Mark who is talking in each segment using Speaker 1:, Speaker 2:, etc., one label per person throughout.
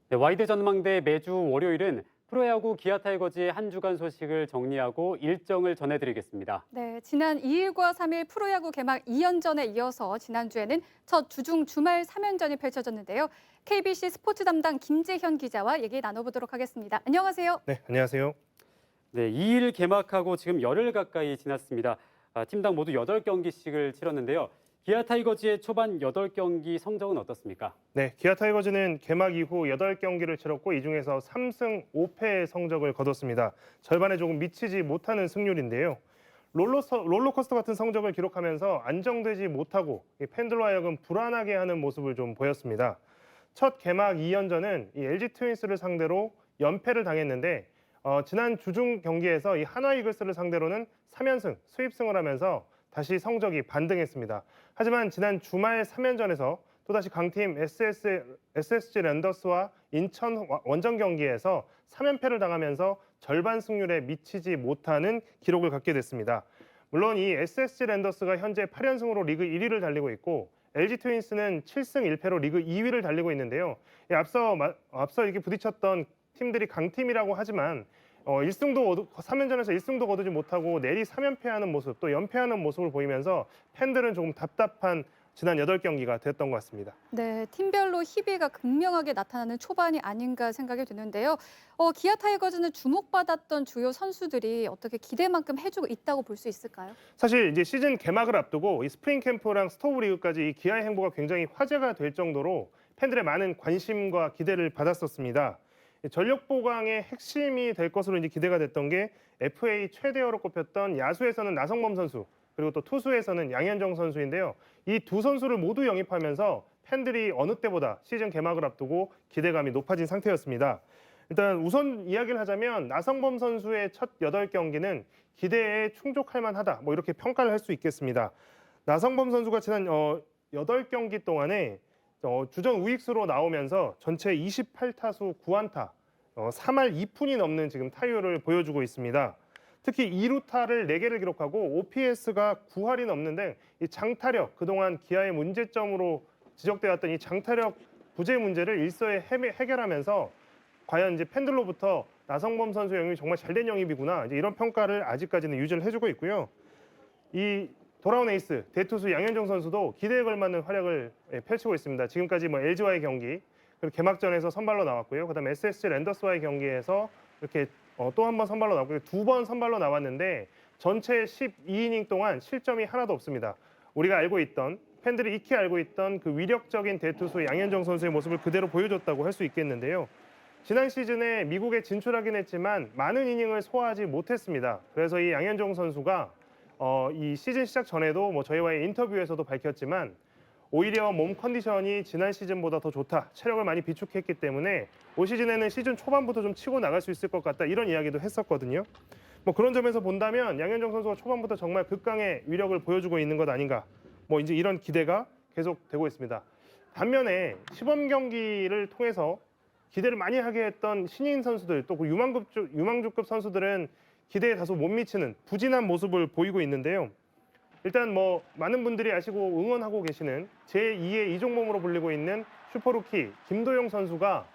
Speaker 1: 네, 와이드 전망대 매주 월요일은 프로야구 기아 타이거즈의 한 주간 소식을 정리하고 일정을 전해드리겠습니다.
Speaker 2: 네, 지난 2일과 3일 프로야구 개막 2연전에 이어서 지난주에는 첫 주중 주말 3연전이 펼쳐졌는데요. KBC 스포츠 담당 김재현 기자와 얘기 나눠보도록 하겠습니다. 안녕하세요.
Speaker 3: 네, 안녕하세요.
Speaker 1: 네, 2일 개막하고 지금 열흘 가까이 지났습니다. 팀당 모두 8경기씩을 치렀는데요. 기아 타이거즈의 초반 8경기 성적은 어떻습니까?
Speaker 3: 네, 기아 타이거즈는 개막 이후 8경기를 치렀고 이 중에서 3승 5패의 성적을 거뒀습니다. 절반에 조금 미치지 못하는 승률인데요. 롤러코스터 같은 성적을 기록하면서 안정되지 못하고 팬들로 하여금 불안하게 하는 모습을 좀 보였습니다. 첫 개막 2연전은 이 LG 트윈스를 상대로 연패를 당했는데 지난 주중 경기에서 이 하나 이글스를 상대로는 3연승, 수입승을 하면서 다시 성적이 반등했습니다. 하지만 지난 주말 3연전에서 또다시 강팀 SSG 랜더스와 인천 원정 경기에서 3연패를 당하면서 절반 승률에 미치지 못하는 기록을 갖게 됐습니다. 물론 이 SSG 랜더스가 현재 8연승으로 리그 1위를 달리고 있고 LG 트윈스는 7승 1패로 리그 2위를 달리고 있는데요. 앞서 이렇게 부딪혔던 팀들이 강팀이라고 하지만 3연전에서 1승도 거두지 못하고 내리 3연패하는 모습, 또 연패하는 모습을 보이면서 팬들은 조금 답답한 지난 8경기가 됐던 것 같습니다.
Speaker 2: 네, 팀별로 희비가 극명하게 나타나는 초반이 아닌가 생각이 드는데요. 기아 타이거즈는 주목받았던 주요 선수들이 어떻게 기대만큼 해주고 있다고 볼 수 있을까요?
Speaker 3: 사실 이제 시즌 개막을 앞두고 이 스프링 캠프랑 스토브 리그까지 이 기아의 행보가 굉장히 화제가 될 정도로 팬들의 많은 관심과 기대를 받았었습니다. 전력 보강의 핵심이 될 것으로 이제 기대가 됐던 게 FA 최대어로 꼽혔던 야수에서는 나성범 선수, 그리고 또 투수에서는 양현종 선수인데요. 이 두 선수를 모두 영입하면서 팬들이 어느 때보다 시즌 개막을 앞두고 기대감이 높아진 상태였습니다. 일단 우선 이야기를 하자면 나성범 선수의 첫 8경기는 기대에 충족할 만하다, 뭐 이렇게 평가를 할 수 있겠습니다. 나성범 선수가 지난 8경기 동안에 주전 우익수로 나오면서 전체 28타수 9안타, 3할 2푼이 넘는 지금 타율을 보여주고 있습니다. 특히 2루타를 4개를 기록하고 OPS가 9할이 넘는데 이 장타력, 그동안 기아의 문제점으로 지적되었던 이 장타력 부재 문제를 일서에 해결하면서 과연 이제 팬들로부터 나성범 선수 영입이 정말 잘된 영입이구나, 이제 이런 평가를 아직까지는 유지를 해주고 있고요. 이 돌아온 에이스 대투수 양현종 선수도 기대에 걸맞는 활약을 펼치고 있습니다. 지금까지 뭐 LG와의 경기, 그리고 개막전에서 선발로 나왔고요. 그다음에 SSG 랜더스와의 경기에서 이렇게 또 한 번 선발로 나왔고 2번 선발로 나왔는데 전체 12이닝 동안 실점이 하나도 없습니다. 우리가 알고 있던, 팬들이 익히 알고 있던 그 위력적인 대투수 양현종 선수의 모습을 그대로 보여줬다고 할 수 있겠는데요. 지난 시즌에 미국에 진출하긴 했지만 많은 이닝을 소화하지 못했습니다. 그래서 이 양현종 선수가 이 시즌 시작 전에도 뭐 저희와의 인터뷰에서도 밝혔지만 오히려 몸 컨디션이 지난 시즌보다 더 좋다, 체력을 많이 비축했기 때문에 올 시즌에는 시즌 초반부터 좀 치고 나갈 수 있을 것 같다, 이런 이야기도 했었거든요. 뭐 그런 점에서 본다면 양현종 선수가 초반부터 정말 극강의 위력을 보여주고 있는 것 아닌가, 뭐 이제 이런 기대가 계속되고 있습니다. 반면에 시범 경기를 통해서 기대를 많이 하게 했던 신인 선수들, 또 그 유망주급 선수들은 기대에 다소 못 미치는 부진한 모습을 보이고 있는데요. 일단 뭐 많은 분들이 아시고 응원하고 계시는 제2의 이종범으로 불리고 있는 슈퍼루키 김도영 선수가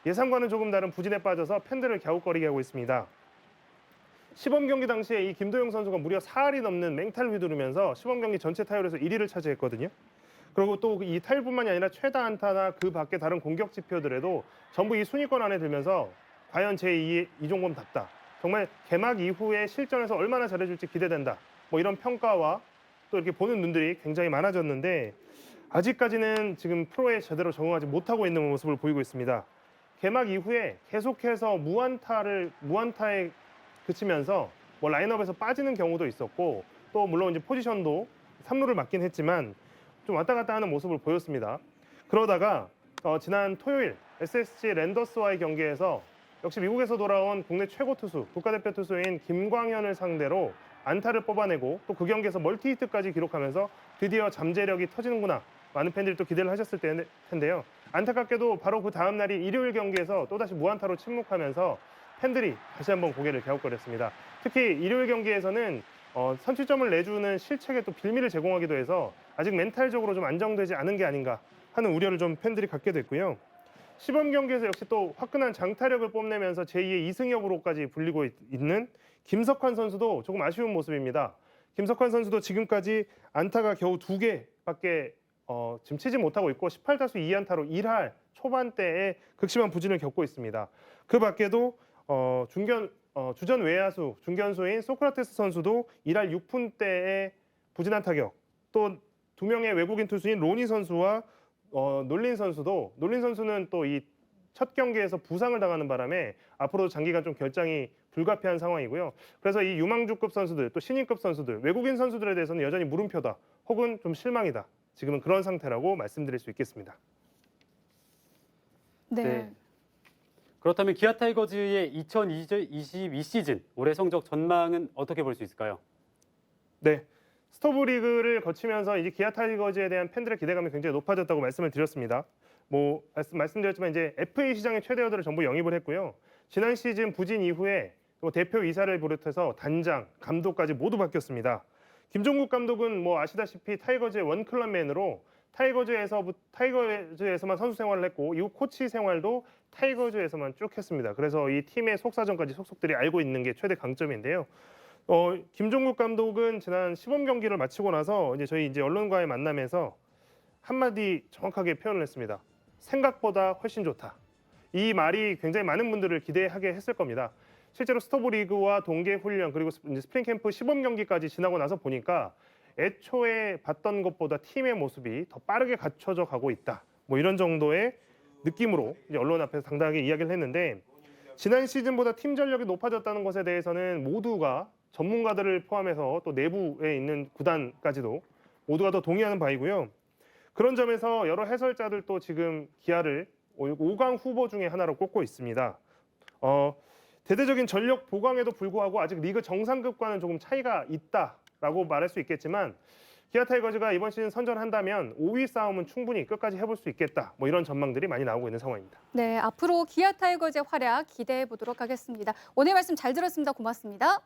Speaker 3: 예상과는 조금 다른 부진에 빠져서 팬들을 갸웃거리게 하고 있습니다. 시범 경기 당시에 이 김도영 선수가 무려 4할이 넘는 맹타를 휘두르면서 시범 경기 전체 타율에서 1위를 차지했거든요. 그리고 또 이 타율뿐만이 아니라 최다 안타나 그 밖에 다른 공격 지표들에도 전부 이 순위권 안에 들면서 과연 제2의 이종범답다, 정말 개막 이후에 실전에서 얼마나 잘해줄지 기대된다, 뭐 이런 평가와 또 이렇게 보는 눈들이 굉장히 많아졌는데 아직까지는 지금 프로에 제대로 적응하지 못하고 있는 모습을 보이고 있습니다. 개막 이후에 계속해서 무안타에 그치면서 뭐 라인업에서 빠지는 경우도 있었고, 또 물론 이제 포지션도 3루를 맡긴 했지만 좀 왔다 갔다 하는 모습을 보였습니다. 그러다가 지난 토요일 SSG 랜더스와의 경기에서 역시 미국에서 돌아온 국내 최고 투수, 국가대표 투수인 김광현을 상대로 안타를 뽑아내고 또 그 경기에서 멀티히트까지 기록하면서 드디어 잠재력이 터지는구나, 많은 팬들이 또 기대를 하셨을 텐데요. 안타깝게도 바로 그 다음 날이 일요일 경기에서 또다시 무안타로 침묵하면서 팬들이 다시 한번 고개를 갸웃거렸습니다. 특히 일요일 경기에서는 선취점을 내주는 실책에 또 빌미를 제공하기도 해서 아직 멘탈적으로 좀 안정되지 않은 게 아닌가 하는 우려를 좀 팬들이 갖게 됐고요. 시범 경기에서 역시 또 화끈한 장타력을 뽐내면서 제2의 이승엽으로까지 불리고 있는 김석환 선수도 조금 아쉬운 모습입니다. 김석환 선수도 지금까지 안타가 겨우 2개밖에 지금 치지 못하고 있고 18타수 2안타로 1할 초반대에 극심한 부진을 겪고 있습니다. 그 밖에도 주전 외야수 중견수인 소크라테스 선수도 1할 6푼대의 부진한 타격, 또 2명의 외국인 투수인 로니 선수와 놀린 선수는 또 이 첫 경기에서 부상을 당하는 바람에 앞으로도 장기간 좀 결장이 불가피한 상황이고요. 그래서 이 유망주급 선수들, 또 신인급 선수들, 외국인 선수들에 대해서는 여전히 물음표다, 혹은 좀 실망이다. 지금은 그런 상태라고 말씀드릴 수 있겠습니다.
Speaker 2: 네.
Speaker 1: 그렇다면 기아 타이거즈의 2022 시즌 올해 성적 전망은 어떻게 볼 수 있을까요?
Speaker 3: 네. 스토브 리그를 거치면서 이제 기아 타이거즈에 대한 팬들의 기대감이 굉장히 높아졌다고 말씀을 드렸습니다. 말씀드렸지만 이제 FA 시장의 최대어들을 전부 영입을 했고요. 지난 시즌 부진 이후에 또 대표 이사를 비롯해서 단장, 감독까지 모두 바뀌었습니다. 김종국 감독은 아시다시피 타이거즈의 원클럽맨으로 타이거즈에서만 선수 생활을 했고 이후 코치 생활도 타이거즈에서만 쭉 했습니다. 그래서 이 팀의 속사정까지 속속들이 알고 있는 게 최대 강점인데요. 김종국 감독은 지난 시범 경기를 마치고 나서 저희 언론과의 만남에서 한마디 정확하게 표현을 했습니다. 생각보다 훨씬 좋다. 이 말이 굉장히 많은 분들을 기대하게 했을 겁니다. 실제로 스토브 리그와 동계 훈련 그리고 스프링 캠프 시범 경기까지 지나고 나서 보니까 애초에 봤던 것보다 팀의 모습이 더 빠르게 갖춰져 가고 있다. 이런 정도의 느낌으로 언론 앞에서 당당하게 이야기를 했는데, 지난 시즌보다 팀 전력이 높아졌다는 것에 대해서는 모두가 전문가들을 포함해서 또 내부에 있는 구단까지도 모두가 더 동의하는 바이고요. 그런 점에서 여러 해설자들도 지금 기아를 5강 후보 중에 하나로 꼽고 있습니다. 대대적인 전력 보강에도 불구하고 아직 리그 정상급과는 조금 차이가 있다라고 말할 수 있겠지만, 기아 타이거즈가 이번 시즌 선전한다면 5위 싸움은 충분히 끝까지 해볼 수 있겠다. 이런 전망들이 많이 나오고 있는 상황입니다.
Speaker 2: 네, 앞으로 기아 타이거즈의 활약 기대해 보도록 하겠습니다. 오늘 말씀 잘 들었습니다. 고맙습니다.